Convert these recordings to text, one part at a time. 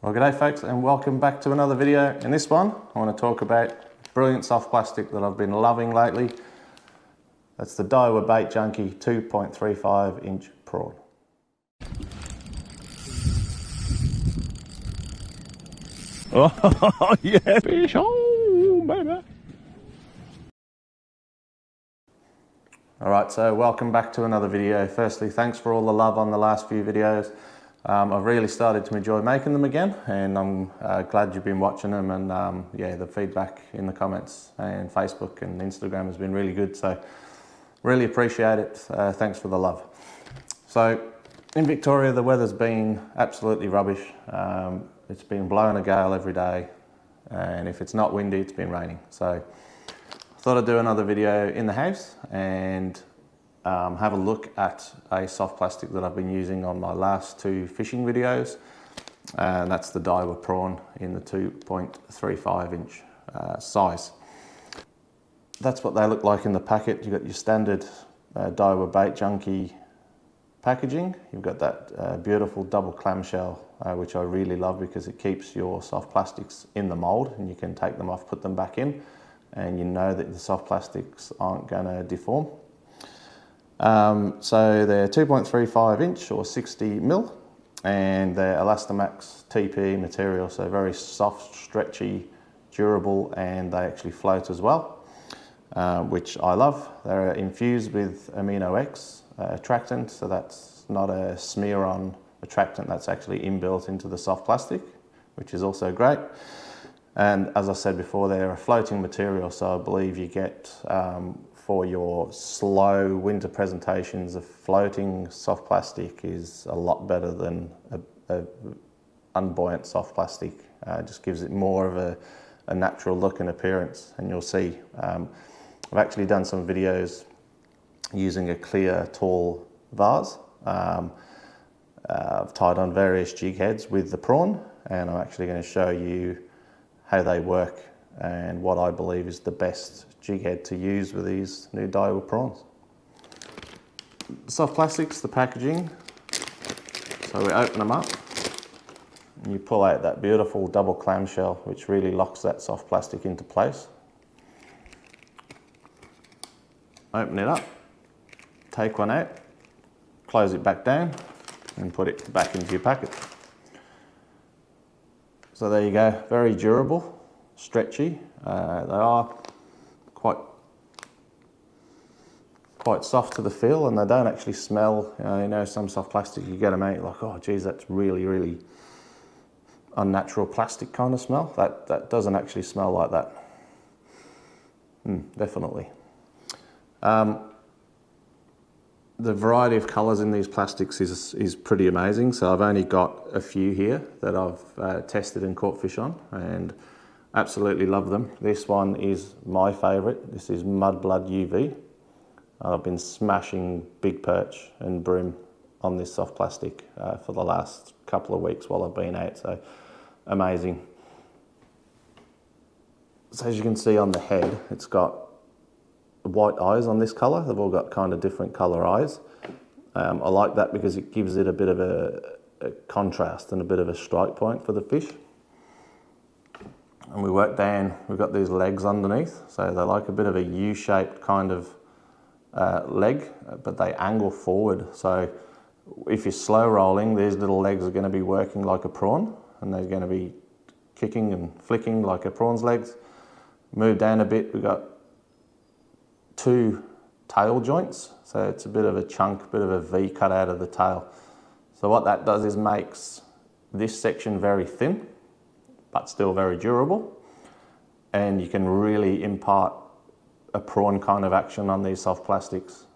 Well, g'day folks, and welcome back to another video. In this one, I want to talk about brilliant soft plastic that I've been loving lately. That's the Daiwa Bait Junkie 2.35 inch prawn. Oh yeah, fish on, baby. Alright, so welcome back to another video. Firstly, thanks for all the love on the last few videos. I've really started to enjoy making them again, and I'm glad you've been watching them, and yeah, the feedback in the comments and Facebook and Instagram has been really good, so really appreciate it. Thanks for the love. So in Victoria, the weather's been absolutely rubbish. It's been blowing a gale every day, and if it's not windy, it's been raining. So I thought I'd do another video in the house and have a look at a soft plastic that I've been using on my last two fishing videos, and that's the Daiwa Prawn in the 2.35 inch size. That's what they look like in the packet. You've got your standard Daiwa Bait Junkie packaging. You've got that beautiful double clamshell, which I really love because it keeps your soft plastics in the mold, and you can take them off, put them back in, and you know that the soft plastics aren't going to deform. So they're 2.35 inch or 60 mil, and they're Elastamax TPE material, so very soft, stretchy, durable, and they actually float as well, which I love. They're infused with Amino X attractant, so that's not a smear on attractant, that's actually inbuilt into the soft plastic, which is also great. And as I said before, they're a floating material, so I believe you get for your slow winter presentations, a floating soft plastic is a lot better than a unbuoyant soft plastic. It just gives it more of a natural look and appearance, and you'll see. I've actually done some videos using a clear, tall vase. I've tied on various jig heads with the prawn, and I'm actually going to show you how they work and what I believe is the best jig head to use with these new Daiwa prawns. Soft plastics, the packaging. So we open them up and you pull out that beautiful double clamshell, which really locks that soft plastic into place. Open it up, take one out, close it back down and put it back into your packet. So there you go, very durable, stretchy. They are quite soft to the feel, and they don't actually smell. You know, some soft plastic, you get them out, you're like, oh geez, that's really, really unnatural plastic kind of smell. That doesn't actually smell like that. Definitely. The variety of colours in these plastics is pretty amazing. So I've only got a few here that I've tested and caught fish on, and absolutely love them. This one is my favourite. This is Mudblood UV. I've been smashing big perch and bream on this soft plastic for the last couple of weeks while I've been out, so amazing. So as you can see on the head, it's got white eyes on this colour. They've all got kind of different colour eyes. I like that because it gives it a bit of a contrast and a bit of a strike point for the fish. And we work down, we've got these legs underneath, so they're like a bit of a U-shaped kind of leg, but they angle forward. So if you're slow rolling, these little legs are going to be working like a prawn, and they're going to be kicking and flicking like a prawn's legs. Move down a bit, we've got two tail joints, so it's a bit of a chunk, bit of a V cut out of the tail. So what that does is makes this section very thin, but still very durable, and you can really impart a prawn kind of action on these soft plastics.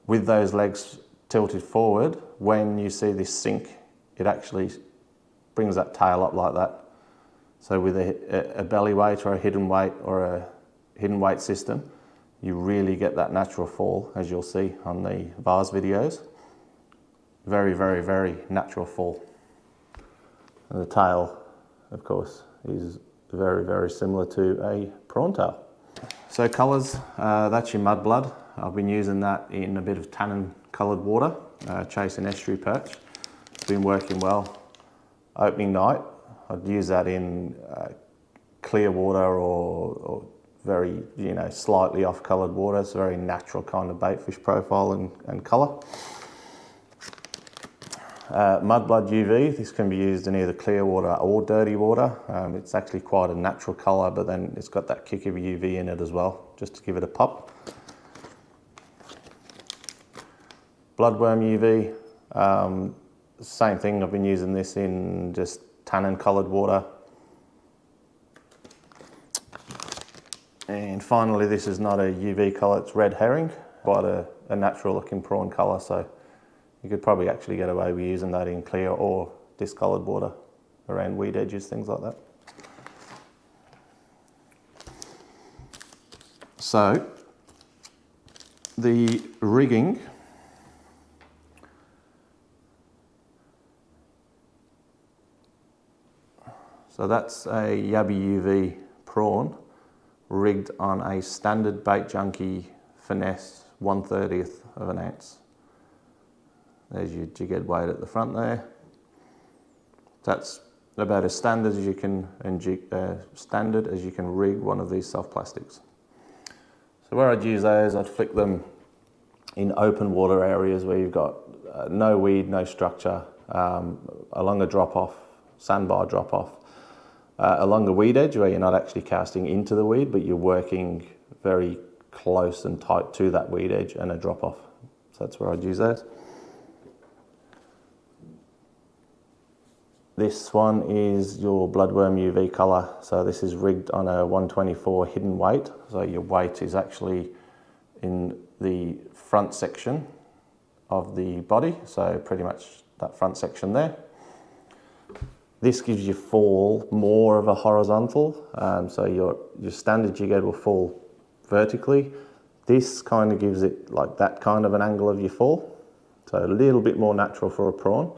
With those legs tilted forward, when you see this sink, it actually brings that tail up like that. So with a belly weight or a hidden weight system, you really get that natural fall, as you'll see on the vase videos. Very, very, very natural fall. And the tail, of course, is very, very similar to a prawn tail. So colours, that's your Mudblood. I've been using that in a bit of tannin coloured water, chasing estuary perch. It's been working well. opening night, I'd use that in clear water or very, slightly off-coloured water. It's a very natural kind of baitfish profile and colour. Mudblood UV, this can be used in either clear water or dirty water. It's actually quite a natural colour, but then it's got that kick of UV in it as well, just to give it a pop. Bloodworm UV, same thing, I've been using this in just tannin coloured water. And finally, this is not a UV colour, it's red herring, quite a natural looking prawn colour, so you could probably actually get away with using that in clear or discoloured water around weed edges, things like that. So, the rigging, so that's a Yabby UV prawn rigged on a standard Bait Junkie finesse 1/30th of an ounce. There's your jig head weight at the front there. That's about as standard as you can rig one of these soft plastics. So where I'd use those, I'd flick them in open water areas where you've got no weed, no structure, along a drop-off, sandbar drop-off, along the weed edge where you're not actually casting into the weed, but you're working very close and tight to that weed edge and a drop-off. So that's where I'd use those. This one is your bloodworm UV colour. So this is rigged on a 124 hidden weight. So your weight is actually in the front section of the body. So pretty much that front section there. This gives your fall more of a horizontal. So your standard jig head will fall vertically. This kind of gives it like that kind of an angle of your fall. So a little bit more natural for a prawn.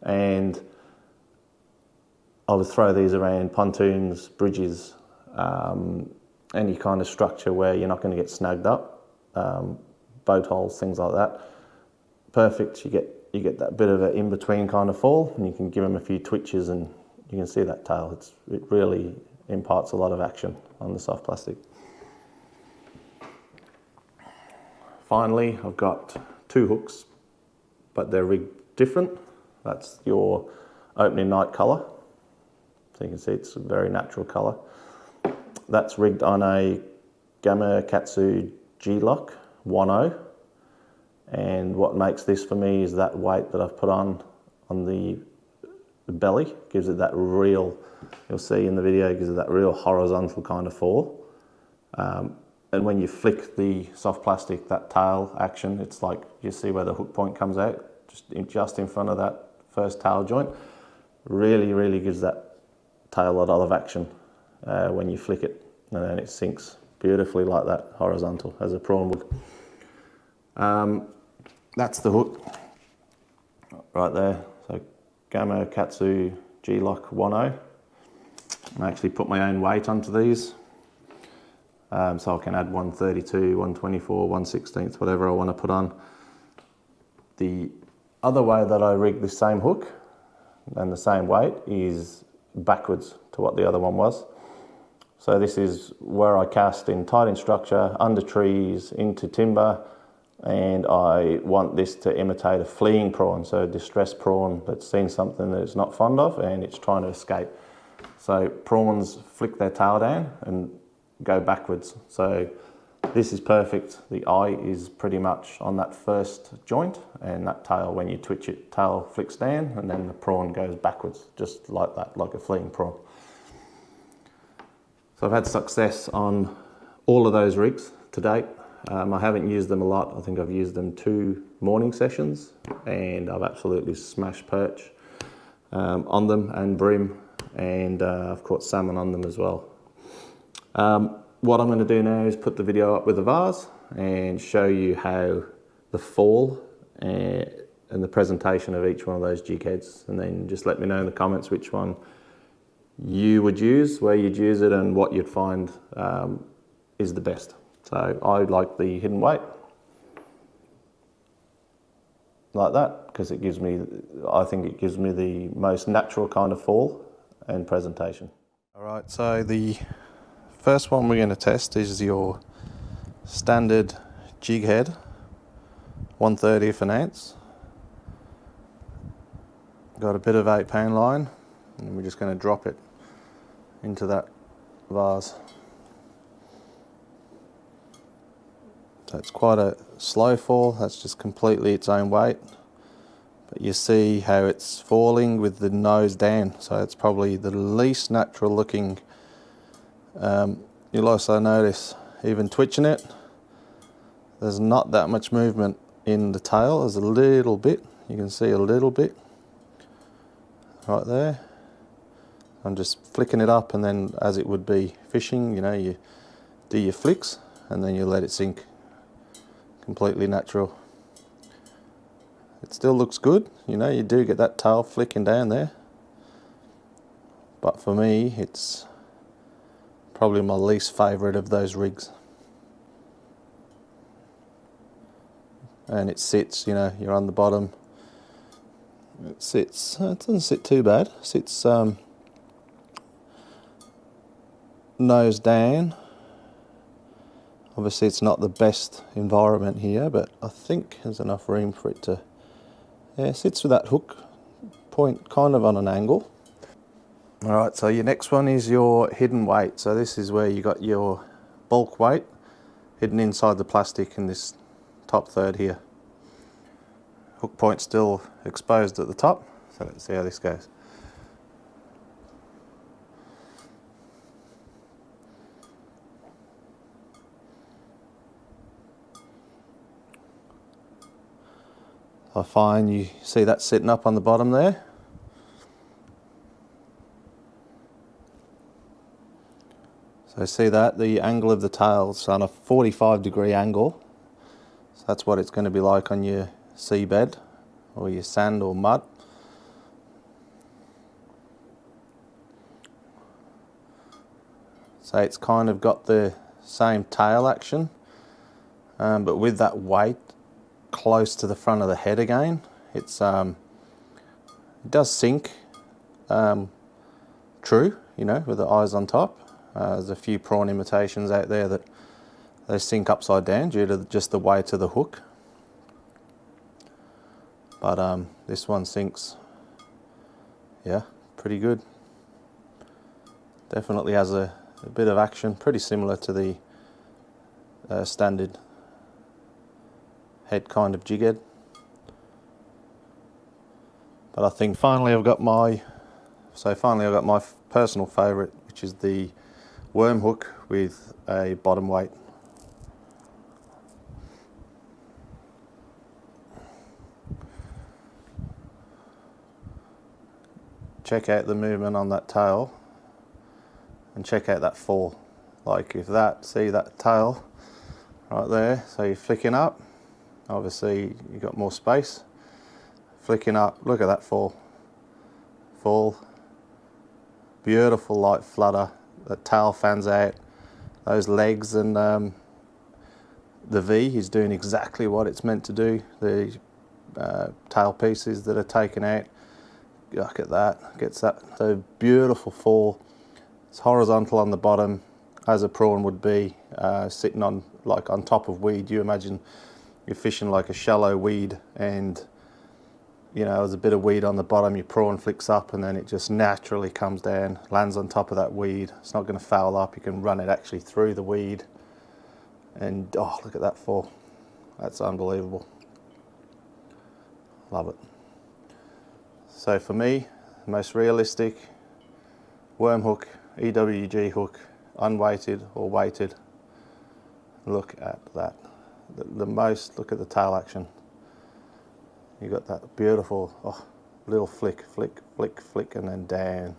And I would throw these around pontoons, bridges, any kind of structure where you're not going to get snagged up, boat holes, things like that. Perfect. You get that bit of an in-between kind of fall, and you can give them a few twitches, and you can see that tail. It really imparts a lot of action on the soft plastic. Finally, I've got two hooks, but they're rigged different. That's your opening night colour. So you can see it's a very natural colour. That's rigged on a Gamakatsu G-Lock 1.0. And what makes this for me is that weight that I've put on the belly. Gives it that real, you'll see in the video, gives it that real horizontal kind of fall. And when you flick the soft plastic, that tail action, it's like you see where the hook point comes out, just in front of that first tail joint. Really, really gives that tail a lot of action when you flick it, and then it sinks beautifully like that, horizontal, as a prawn would. That's the hook right there. So Gamakatsu G-Lock 1.0. I actually put my own weight onto these. So I can add 132, 124, 1/16, whatever I want to put on. The other way that I rig the same hook and the same weight is backwards to what the other one was. So this is where I cast in tight in structure, under trees, into timber, and I want this to imitate a fleeing prawn, so a distressed prawn that's seen something that it's not fond of and it's trying to escape. So prawns flick their tail down and go backwards. So this is perfect. The eye is pretty much on that first joint, and that tail, when you twitch it, tail flicks down, and then the prawn goes backwards, just like that, like a fleeing prawn. So I've had success on all of those rigs to date. I haven't used them a lot. I think I've used them 2 morning sessions, and I've absolutely smashed perch on them and bream, and I've caught salmon on them as well. What I'm going to do now is put the video up with a vase and show you how the fall and the presentation of each one of those jig heads, and then just let me know in the comments which one you would use, where you'd use it, and what you'd find is the best. So I like the hidden weight. like that, because it gives me, I think it gives me the most natural kind of fall and presentation. All right, so the first one we're going to test is your standard jig head, 1/30 of an ounce. Got a bit of 8-pound line, and we're just going to drop it into that vase. So it's quite a slow fall, that's just completely its own weight. But you see how it's falling with the nose down, so it's probably the least natural looking. You'll also notice, even twitching it, there's not that much movement in the tail. There's a little bit, you can see a little bit right there. I'm just flicking it up, and then as it would be fishing, you know, you do your flicks and then you let it sink. Completely natural. It still looks good, you know, you do get that tail flicking down there. But for me, it's probably my least favourite of those rigs. And it sits, you know, you're on the bottom. It sits, it doesn't sit too bad. It sits nose down. Obviously it's not the best environment here, but I think there's enough room for it to, yeah, it sits with that hook point kind of on an angle. All right, so your next one is your hidden weight. So this is where you got your bulk weight hidden inside the plastic in this top third here. Hook point still exposed at the top, so let's see how this goes. I find you see that sitting up on the bottom there. So see that, the angle of the tail's on a 45-degree angle. So that's what it's going to be like on your seabed or your sand or mud. So it's kind of got the same tail action, but with that weight close to the front of the head again. It's it does sink true, you know, with the eyes on top. There's a few prawn imitations out there that they sink upside down due to just the weight of the hook. But this one sinks, yeah, pretty good. Definitely has a bit of action, pretty similar to the standard head kind of jig head. But I think finally I've got my personal favourite, which is the worm hook with a bottom weight. Check out the movement on that tail and check out that fall. Like if that, see that tail right there, so you're flicking up, obviously you've got more space. Flicking up, look at that fall. Fall. Beautiful light flutter. The tail fans out. Those legs and the V is doing exactly what it's meant to do. The tail pieces that are taken out. Look at that. Gets that. So beautiful fall. It's horizontal on the bottom, as a prawn would be, sitting on like on top of weed. You imagine you're fishing like a shallow weed, and you know there's a bit of weed on the bottom. Your prawn flicks up, and then it just naturally comes down, lands on top of that weed. It's not going to foul up. You can run it actually through the weed, and oh, look at that fall. That's unbelievable. Love it. So for me, the most realistic worm hook, EWG hook, unweighted or weighted. Look at that. The most, look at the tail action. You got that beautiful little flick, flick, flick, flick, and then down.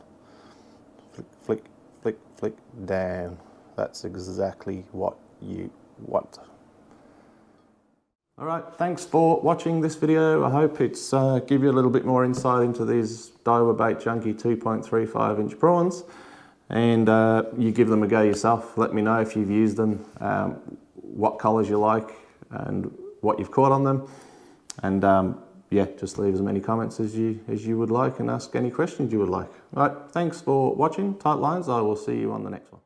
Flick, flick, flick, flick, down. That's exactly what you want. All right, thanks for watching this video. I hope it's give you a little bit more insight into these Daiwa Bait Junkie 2.35 inch prawns, and you give them a go yourself. Let me know if you've used them, what colours you like, and what you've caught on them. And yeah, just leave as many comments as you would like and ask any questions you would like. All right, thanks for watching Tight Lines. I will see you on the next one.